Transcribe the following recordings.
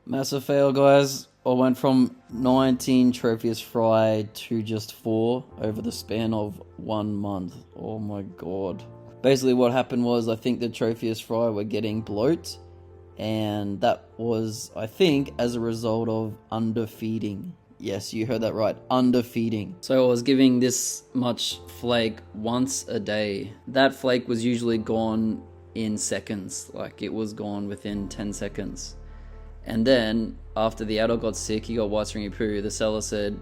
Massive fail, guys. I went from 19 Tropheus fry to just 4 over the span of 1 month. Oh my god. Basically what happened was I think the Tropheus fry were getting bloat, and that was, I think, as a result of underfeeding. Yes, you heard that right, underfeeding. So I was giving this much flake once a day. That flake was usually gone in seconds, like it was gone within 10 seconds. And then after the adult got sick, he got white stringy poo, the seller said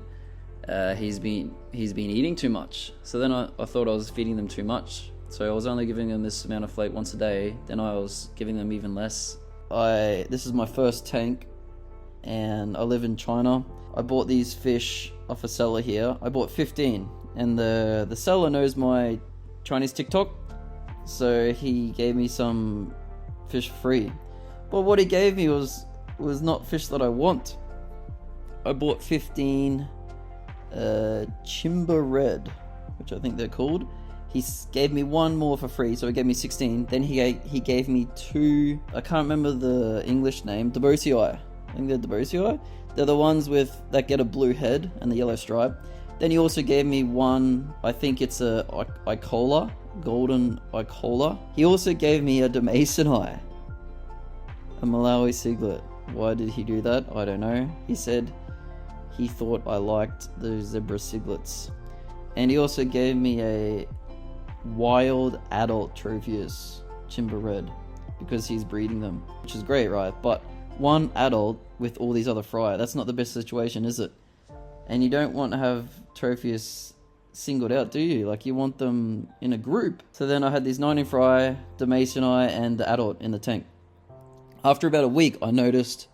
he's been eating too much. So then I thought I was feeding them too much. So I was only giving them this amount of flake once a day, then I was giving them even less. This is my first tank, and I live in China. I bought these fish off a seller here. I bought 15, and the seller knows my Chinese TikTok, so he gave me some fish free. But what he gave me was not fish that I want. I bought 15 Chimba Red, which I think they're called. He gave me one more for free, so he gave me 16. Then he gave me 2, I can't remember the English name, Debosii. I think they're Debosii. They're the ones that get a blue head and the yellow stripe. Then he also gave me one, I think it's a Icola, golden Icola. He also gave me a Damasceni, a Malawi ciglet. Why did he do that? I don't know. He said he thought I liked the zebra ciglets. And he also gave me a wild adult Tropheus Chimba Red, because he's breeding them, which is great, right? But one adult with all these other fry, that's not the best situation, is it? And you don't want to have Tropheus singled out, do you? Like, you want them in a group. So then I had these 19 fry, Damasceni, and the adult in the tank. After about a week, I noticed,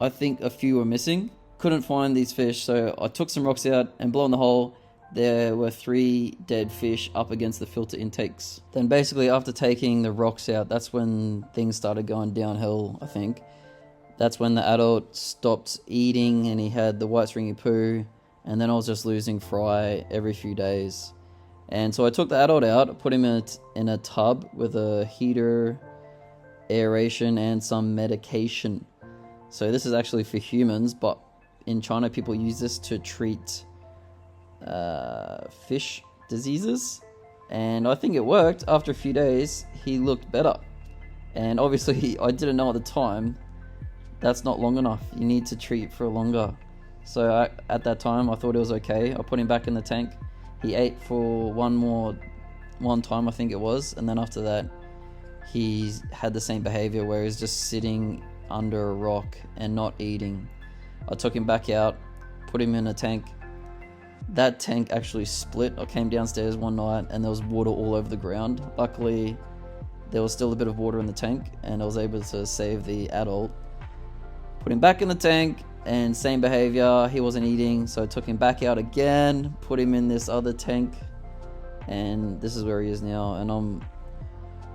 I think a few were missing. Couldn't find these fish, so I took some rocks out and blown the hole. There were 3 dead fish up against the filter intakes. Then basically after taking the rocks out, that's when things started going downhill, I think. That's when the adult stopped eating and he had the white stringy poo, and then I was just losing fry every few days. And so I took the adult out, put him in a tub with a heater, aeration, and some medication. So this is actually for humans, but in China people use this to treat fish diseases, and I think it worked. After a few days he looked better, and obviously I didn't know at the time that's not long enough. You need to treat for longer. So at that time I thought it was okay. I put him back in the tank. He ate for one time I think it was, and then after that he had the same behavior where he's just sitting under a rock and not eating. I took him back out, put him in a tank. That tank actually split. I came downstairs one night and there was water all over the ground. Luckily there was still a bit of water in the tank, and I was able to save the adult. Put him back in the tank, and same behavior. He wasn't eating, so I took him back out again, put him in this other tank, and this is where he is now. And I'm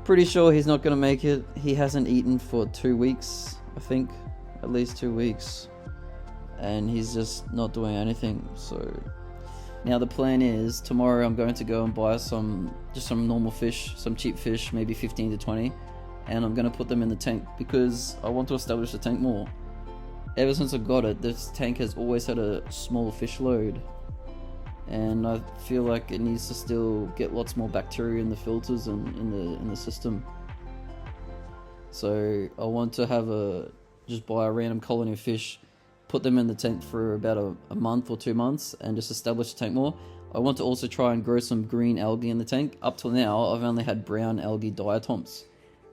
pretty sure he's not going to make it. He hasn't eaten for 2 weeks, I think, at least 2 weeks, and he's just not doing anything. So now the plan is tomorrow I'm going to go and buy some normal fish, some cheap fish, maybe 15 to 20, and I'm going to put them in the tank because I want to establish the tank more. Ever since I got it, this tank has always had a small fish load, and I feel like it needs to still get lots more bacteria in the filters and in the system. So I want to just buy a random colony of fish, put them in the tank for about a month or 2 months, and just establish the tank more. I want to also try and grow some green algae in the tank. Up till now I've only had brown algae diatoms,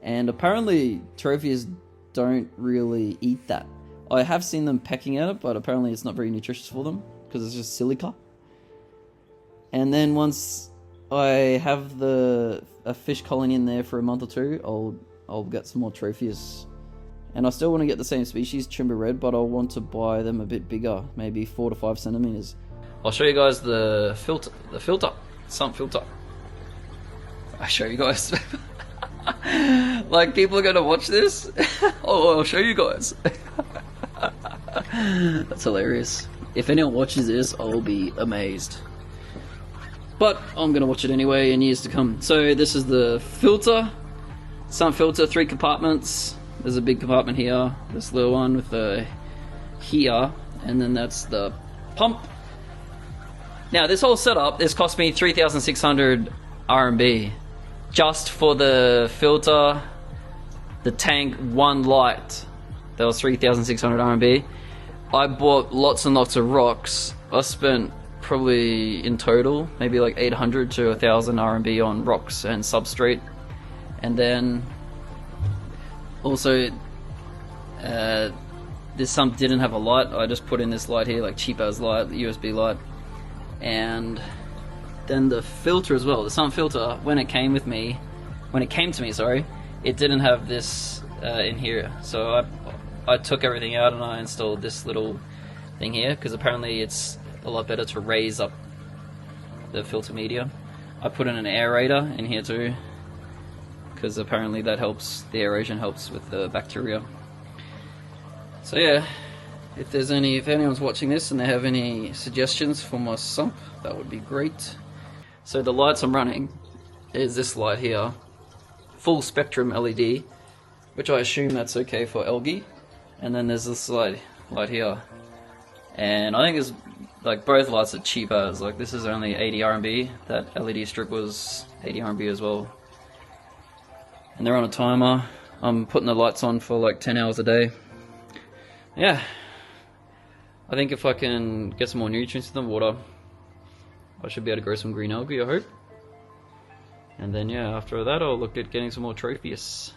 and apparently Tropheus don't really eat that. I have seen them pecking at it, but apparently it's not very nutritious for them because it's just silica. And then once I have a fish colony in there for a month or 2, I'll get some more Tropheus. And I still want to get the same species, Chimba Red, but I want to buy them a bit bigger, maybe 4 to 5 centimeters. I'll show you guys the filter, sump filter. I'll show you guys. Like, people are going to watch this? Oh, I'll show you guys. That's hilarious. If anyone watches this, I'll be amazed. But I'm going to watch it anyway in years to come. So this is the filter, sump filter, 3 compartments. There's a big compartment here, this little one with the here, and then that's the pump. Now this whole setup, this cost me 3,600 RMB just for the filter, the tank, one light. That was 3,600 RMB. I bought lots and lots of rocks. I spent probably in total maybe like 800 to 1,000 RMB on rocks and substrate. And then also this sump didn't have a light. I just put in this light here, like cheap as light, the USB light. And then the filter as well, the sump filter, when it came to me, sorry, it didn't have this in here. So I took everything out and I installed this little thing here, because apparently it's a lot better to raise up the filter media. I put in an aerator in here too, because apparently that helps, the aeration helps with the bacteria. So yeah, if anyone's watching this and they have any suggestions for my sump, that would be great. So the lights I'm running is this light here, full spectrum LED, which I assume that's okay for algae. And then there's this light here, and I think it's like both lights are cheap as, like this is only 80 RMB, that LED strip was 80 RMB as well. And they're on a timer. I'm putting the lights on for like 10 hours a day. Yeah, I think if I can get some more nutrients in the water, I should be able to grow some green algae, I hope. And then yeah, after that I'll look at getting some more Tropheus.